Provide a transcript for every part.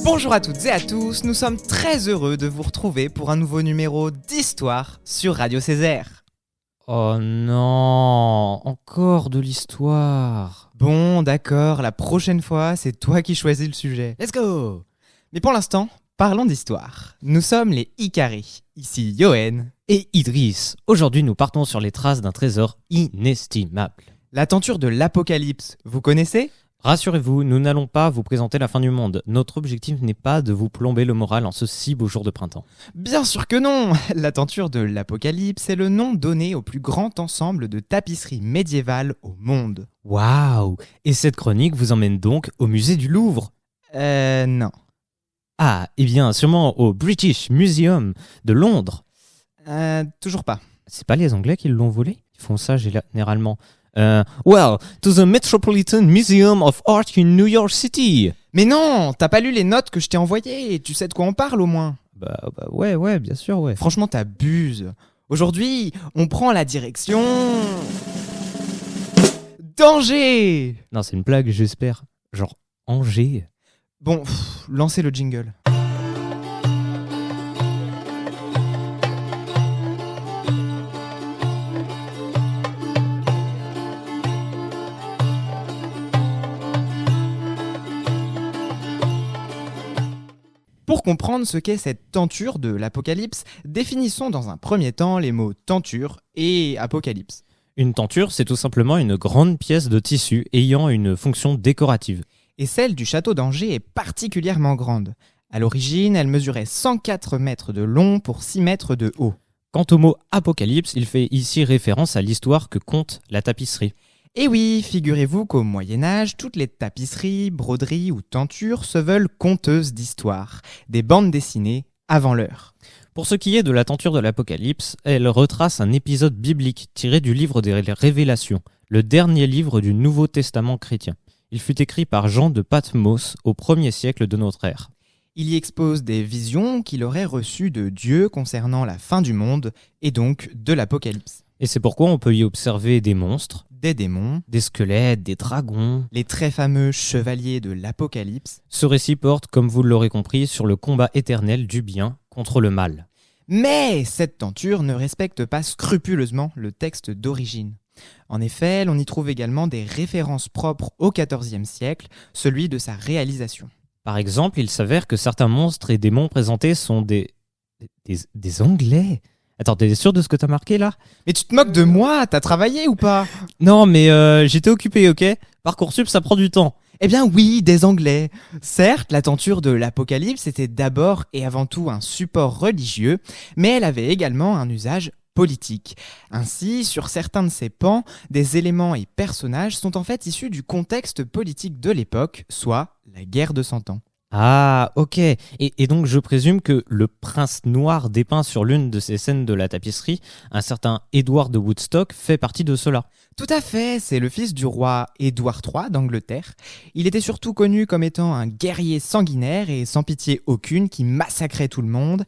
Bonjour à toutes et à tous, nous sommes très heureux de vous retrouver pour un nouveau numéro d'Histoire sur Radio Césaire. Oh non, encore de l'histoire. Bon, d'accord, la prochaine fois, c'est toi qui choisis le sujet. Let's go! Mais pour l'instant, parlons d'histoire. Nous sommes les Icaris, ici Yoann Et Idriss, aujourd'hui nous partons sur les traces d'un trésor inestimable. La tenture de l'Apocalypse, vous connaissez ? Rassurez-vous, nous n'allons pas vous présenter la fin du monde. Notre objectif n'est pas de vous plomber le moral en ce si beau jour de printemps. Bien sûr que non! La tenture de l'Apocalypse est le nom donné au plus grand ensemble de tapisseries médiévales au monde. Waouh! Et cette chronique vous emmène donc au musée du Louvre? Non. Ah, eh bien sûrement au British Museum de Londres. Toujours pas. C'est pas les Anglais qui l'ont volé? Ils font ça généralement. Well, to the Metropolitan Museum of Art in New York City. Mais non, t'as pas lu les notes que je t'ai envoyées, tu sais de quoi on parle au moins. Bah ouais, bien sûr, ouais. Franchement, t'abuses. Aujourd'hui, on prend la direction... d'Angers. Non, c'est une blague, j'espère. Genre Angers. Bon, lancez le jingle. Pour comprendre ce qu'est cette tenture de l'Apocalypse, définissons dans un premier temps les mots tenture et apocalypse. Une tenture, c'est tout simplement une grande pièce de tissu ayant une fonction décorative. Et celle du château d'Angers est particulièrement grande. À l'origine, elle mesurait 104 mètres de long pour 6 mètres de haut. Quant au mot apocalypse, il fait ici référence à l'histoire que conte la tapisserie. Et oui, figurez-vous qu'au Moyen-Âge, toutes les tapisseries, broderies ou tentures se veulent conteuses d'histoires, des bandes dessinées avant l'heure. Pour ce qui est de la tenture de l'Apocalypse, elle retrace un épisode biblique tiré du livre des Révélations, le dernier livre du Nouveau Testament chrétien. Il fut écrit par Jean de Patmos au 1er siècle de notre ère. Il y expose des visions qu'il aurait reçues de Dieu concernant la fin du monde et donc de l'Apocalypse. Et c'est pourquoi on peut y observer des monstres, Des démons, des squelettes, des dragons. les très fameux chevaliers de l'Apocalypse. Ce récit porte, comme vous l'aurez compris, sur le combat éternel du bien contre le mal. Mais cette tenture ne respecte pas scrupuleusement le texte d'origine. En effet, l'on y trouve également des références propres au XIVe siècle, celui de sa réalisation. Par exemple, il s'avère que certains monstres et démons présentés sont des Anglais. Attends, t'es sûr de ce que t'as marqué là? Mais tu te moques de moi, t'as travaillé ou pas? Non, mais j'étais occupé, ok? Parcoursup, ça prend du temps. Eh bien oui, des Anglais. Certes, la tenture de l'Apocalypse était d'abord et avant tout un support religieux, mais elle avait également un usage politique. Ainsi, sur certains de ses pans, des éléments et personnages sont en fait issus du contexte politique de l'époque, soit la guerre de 100 ans. Ah, ok. Et donc je présume que le prince noir dépeint sur l'une de ces scènes de la tapisserie, un certain Édouard de Woodstock, fait partie de cela. Tout à fait, c'est le fils du roi Édouard III d'Angleterre. Il était surtout connu comme étant un guerrier sanguinaire et sans pitié aucune qui massacrait tout le monde,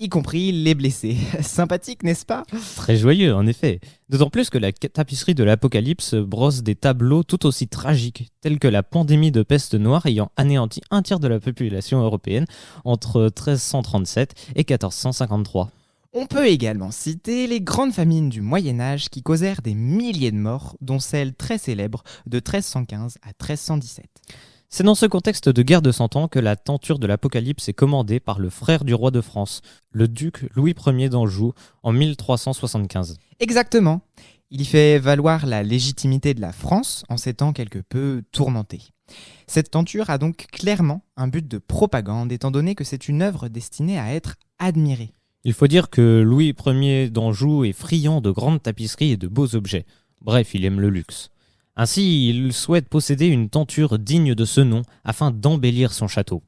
y compris les blessés. Sympathique, n'est-ce pas ? Très joyeux, en effet. D'autant plus que la tapisserie de l'Apocalypse brosse des tableaux tout aussi tragiques, tels que la pandémie de peste noire ayant anéanti un tiers de la population européenne entre 1337 et 1453. On peut également citer les grandes famines du Moyen-Âge qui causèrent des milliers de morts, dont celle très célèbre de 1315 à 1317. C'est dans ce contexte de guerre de 100 ans que la tenture de l'Apocalypse est commandée par le frère du roi de France, le duc Louis Ier d'Anjou, en 1375. Exactement. Il y fait valoir la légitimité de la France en ces temps quelque peu tourmentés. Cette tenture a donc clairement un but de propagande, étant donné que c'est une œuvre destinée à être admirée. Il faut dire que Louis Ier d'Anjou est friand de grandes tapisseries et de beaux objets. Bref, il aime le luxe. Ainsi, il souhaite posséder une tenture digne de ce nom afin d'embellir son château.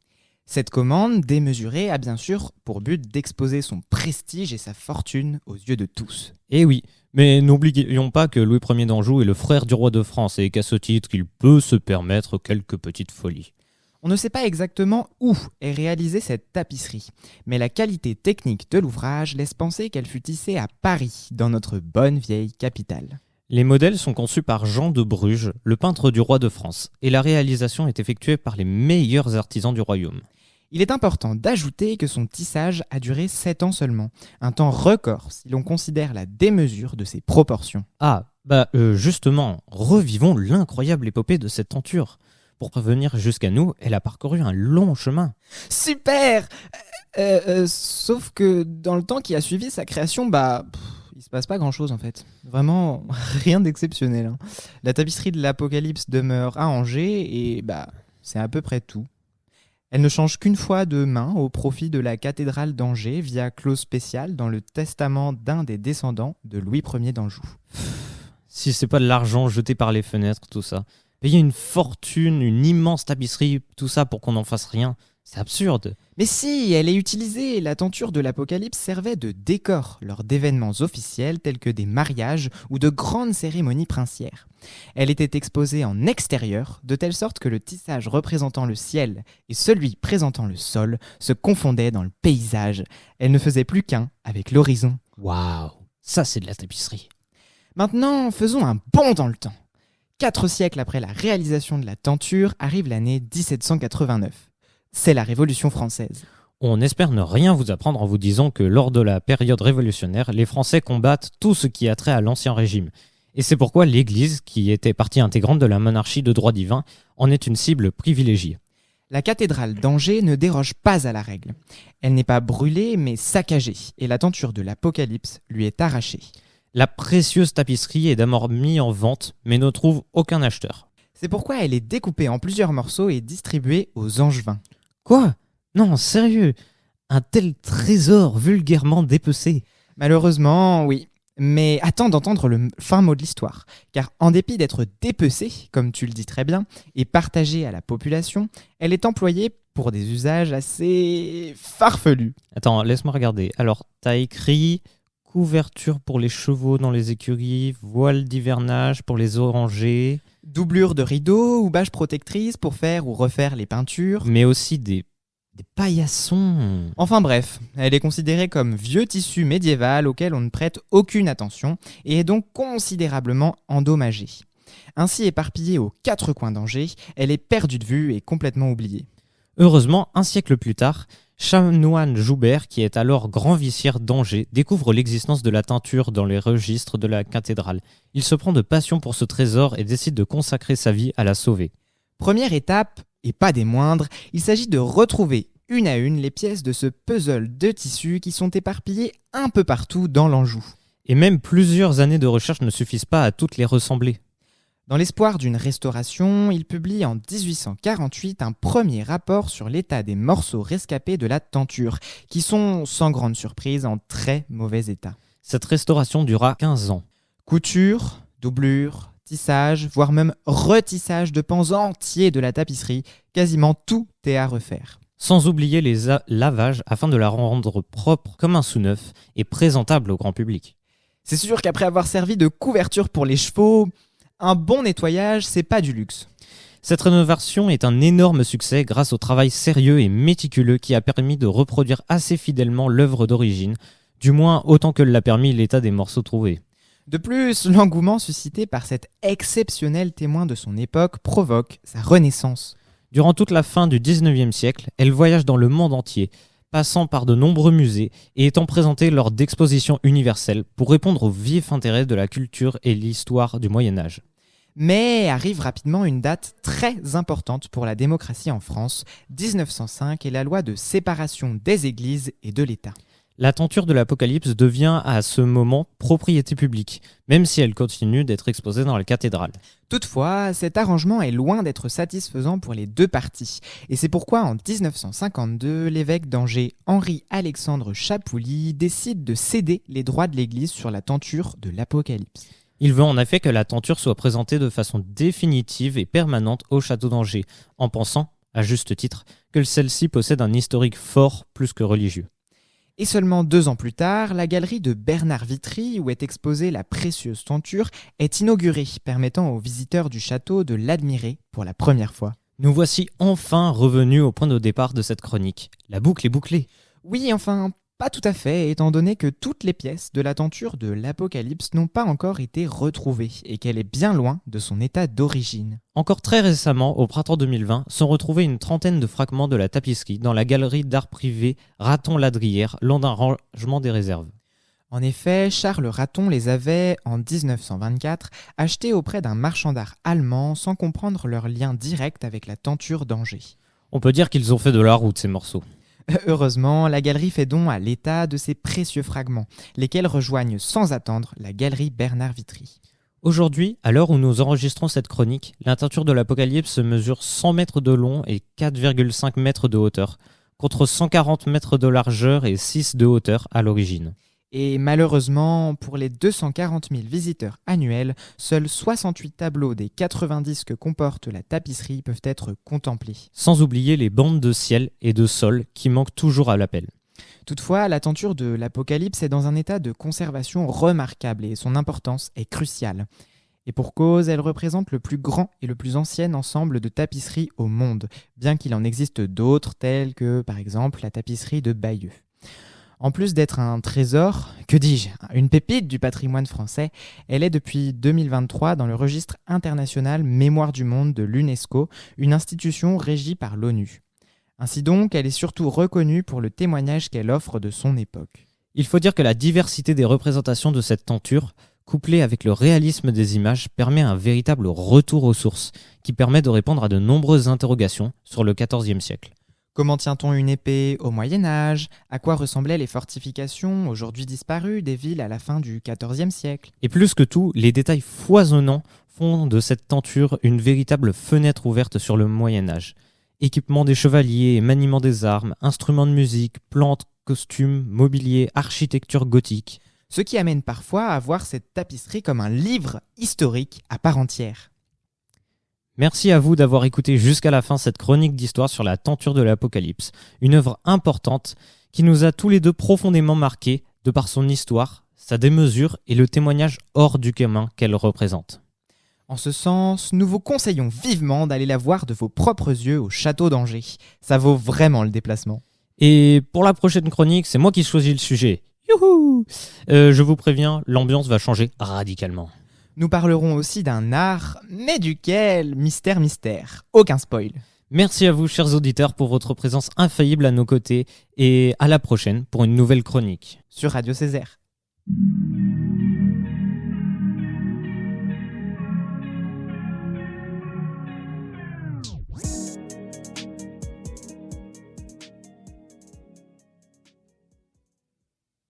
Cette commande démesurée a bien sûr pour but d'exposer son prestige et sa fortune aux yeux de tous. Eh oui, mais n'oublions pas que Louis Ier d'Anjou est le frère du roi de France et qu'à ce titre, il peut se permettre quelques petites folies. On ne sait pas exactement où est réalisée cette tapisserie, mais la qualité technique de l'ouvrage laisse penser qu'elle fut tissée à Paris, dans notre bonne vieille capitale. Les modèles sont conçus par Jean de Bruges, le peintre du roi de France, et la réalisation est effectuée par les meilleurs artisans du royaume. Il est important d'ajouter que son tissage a duré 7 ans seulement, un temps record si l'on considère la démesure de ses proportions. Justement, revivons l'incroyable épopée de cette tenture. Pour revenir jusqu'à nous, elle a parcouru un long chemin. Super. Sauf que dans le temps qui a suivi sa création, il se passe pas grand-chose en fait. Vraiment, rien d'exceptionnel. Hein. La tapisserie de l'Apocalypse demeure à Angers et c'est à peu près tout. Elle ne change qu'une fois de main au profit de la cathédrale d'Angers via clause spéciale dans le testament d'un des descendants de Louis Ier d'Anjou. Si c'est pas de l'argent jeté par les fenêtres, tout ça. Payer une fortune, une immense tapisserie, tout ça pour qu'on n'en fasse rien, c'est absurde. Mais si, elle est utilisée. La tenture de l'Apocalypse servait de décor lors d'événements officiels tels que des mariages ou de grandes cérémonies princières. Elle était exposée en extérieur, de telle sorte que le tissage représentant le ciel et celui présentant le sol se confondaient dans le paysage. Elle ne faisait plus qu'un avec l'horizon. Waouh, ça c'est de la tapisserie. Maintenant, faisons un bond dans le temps. 4 siècles après la réalisation de la tenture arrive l'année 1789. C'est la Révolution française. On espère ne rien vous apprendre en vous disant que lors de la période révolutionnaire, les Français combattent tout ce qui a trait à l'Ancien Régime. Et c'est pourquoi l'Église, qui était partie intégrante de la monarchie de droit divin, en est une cible privilégiée. La cathédrale d'Angers ne déroge pas à la règle. Elle n'est pas brûlée, mais saccagée, et la tenture de l'Apocalypse lui est arrachée. La précieuse tapisserie est d'abord mise en vente, mais ne trouve aucun acheteur. C'est pourquoi elle est découpée en plusieurs morceaux et distribuée aux Angevins. Quoi ? Non, sérieux ? Un tel trésor vulgairement dépecé ? Malheureusement, oui. Mais attends d'entendre le fin mot de l'histoire. Car en dépit d'être dépecée, comme tu le dis très bien, et partagée à la population, elle est employée pour des usages assez farfelus. Attends, laisse-moi regarder. Alors, t'as écrit couverture pour les chevaux dans les écuries, voile d'hivernage pour les orangers... Doublure de rideaux ou bâche protectrice pour faire ou refaire les peintures. Mais aussi des paillassons. Enfin bref, elle est considérée comme vieux tissu médiéval auquel on ne prête aucune attention et est donc considérablement endommagée. Ainsi éparpillée aux 4 coins d'Angers, elle est perdue de vue et complètement oubliée. Heureusement, un siècle plus tard, Chanoine Joubert, qui est alors grand vicaire d'Angers, découvre l'existence de la teinture dans les registres de la cathédrale. Il se prend de passion pour ce trésor et décide de consacrer sa vie à la sauver. Première étape, et pas des moindres, il s'agit de retrouver une à une les pièces de ce puzzle de tissu qui sont éparpillées un peu partout dans l'Anjou. Et même plusieurs années de recherche ne suffisent pas à toutes les ressembler. Dans l'espoir d'une restauration, il publie en 1848 un premier rapport sur l'état des morceaux rescapés de la tenture, qui sont, sans grande surprise, en très mauvais état. Cette restauration dura 15 ans. Couture, doublure, tissage, voire même retissage de pans entiers de la tapisserie, quasiment tout est à refaire. Sans oublier les lavages afin de la rendre propre comme un sous-neuf et présentable au grand public. C'est sûr qu'après avoir servi de couverture pour les chevaux, un bon nettoyage, c'est pas du luxe. Cette rénovation est un énorme succès grâce au travail sérieux et méticuleux qui a permis de reproduire assez fidèlement l'œuvre d'origine, du moins autant que l'a permis l'état des morceaux trouvés. De plus, l'engouement suscité par cet exceptionnel témoin de son époque provoque sa renaissance. Durant toute la fin du XIXe siècle, elle voyage dans le monde entier, passant par de nombreux musées et étant présentée lors d'expositions universelles pour répondre au vif intérêt de la culture et l'histoire du Moyen-Âge. Mais arrive rapidement une date très importante pour la démocratie en France, 1905 et la loi de séparation des églises et de l'État. La tenture de l'Apocalypse devient à ce moment propriété publique, même si elle continue d'être exposée dans la cathédrale. Toutefois, cet arrangement est loin d'être satisfaisant pour les deux parties, et c'est pourquoi en 1952, l'évêque d'Angers Henri-Alexandre Chapouli décide de céder les droits de l'Église sur la tenture de l'Apocalypse. Il veut en effet que la tenture soit présentée de façon définitive et permanente au château d'Angers, en pensant, à juste titre, que celle-ci possède un historique fort plus que religieux. Et seulement 2 ans plus tard, la galerie de Bernard Vitry, où est exposée la précieuse tenture, est inaugurée, permettant aux visiteurs du château de l'admirer pour la première fois. Nous voici enfin revenus au point de départ de cette chronique. La boucle est bouclée. Oui, enfin, pas tout à fait, étant donné que toutes les pièces de la tenture de l'Apocalypse n'ont pas encore été retrouvées et qu'elle est bien loin de son état d'origine. Encore très récemment, au printemps 2020, sont retrouvés une trentaine de fragments de la tapisserie dans la galerie d'art privé Raton-Ladrière, lors d'un rangement des réserves. En effet, Charles Raton les avait, en 1924, achetés auprès d'un marchand d'art allemand sans comprendre leur lien direct avec la tenture d'Angers. On peut dire qu'ils ont fait de la route, ces morceaux. Heureusement, la galerie fait don à l'État de ces précieux fragments, lesquels rejoignent sans attendre la galerie Bernard Vitry. Aujourd'hui, à l'heure où nous enregistrons cette chronique, la tenture de l'Apocalypse mesure 100 mètres de long et 4,5 mètres de hauteur, contre 140 mètres de largeur et 6 de hauteur à l'origine. Et malheureusement, pour les 240 000 visiteurs annuels, seuls 68 tableaux des 90 que comporte la tapisserie peuvent être contemplés. Sans oublier les bandes de ciel et de sol qui manquent toujours à l'appel. Toutefois, la tenture de l'Apocalypse est dans un état de conservation remarquable et son importance est cruciale. Et pour cause, elle représente le plus grand et le plus ancien ensemble de tapisseries au monde, bien qu'il en existe d'autres telles que, par exemple, la tapisserie de Bayeux. En plus d'être un trésor, que dis-je, une pépite du patrimoine français, elle est depuis 2023 dans le registre international Mémoire du monde de l'UNESCO, une institution régie par l'ONU. Ainsi donc, elle est surtout reconnue pour le témoignage qu'elle offre de son époque. Il faut dire que la diversité des représentations de cette tenture, couplée avec le réalisme des images, permet un véritable retour aux sources, qui permet de répondre à de nombreuses interrogations sur le XIVe siècle. Comment tient-on une épée au Moyen-Âge? À quoi ressemblaient les fortifications, aujourd'hui disparues, des villes à la fin du XIVe siècle? Et plus que tout, les détails foisonnants font de cette tenture une véritable fenêtre ouverte sur le Moyen-Âge. Équipement des chevaliers, maniement des armes, instruments de musique, plantes, costumes, mobilier, architecture gothique. Ce qui amène parfois à voir cette tapisserie comme un livre historique à part entière. Merci à vous d'avoir écouté jusqu'à la fin cette chronique d'histoire sur la tenture de l'Apocalypse, une œuvre importante qui nous a tous les deux profondément marqués de par son histoire, sa démesure et le témoignage hors du commun qu'elle représente. En ce sens, nous vous conseillons vivement d'aller la voir de vos propres yeux au château d'Angers. Ça vaut vraiment le déplacement. Et pour la prochaine chronique, c'est moi qui choisis le sujet. Youhou! Je vous préviens, l'ambiance va changer radicalement. Nous parlerons aussi d'un art, mais duquel mystère. Aucun spoil. Merci à vous, chers auditeurs, pour votre présence infaillible à nos côtés et à la prochaine pour une nouvelle chronique. Sur Radio Césaire.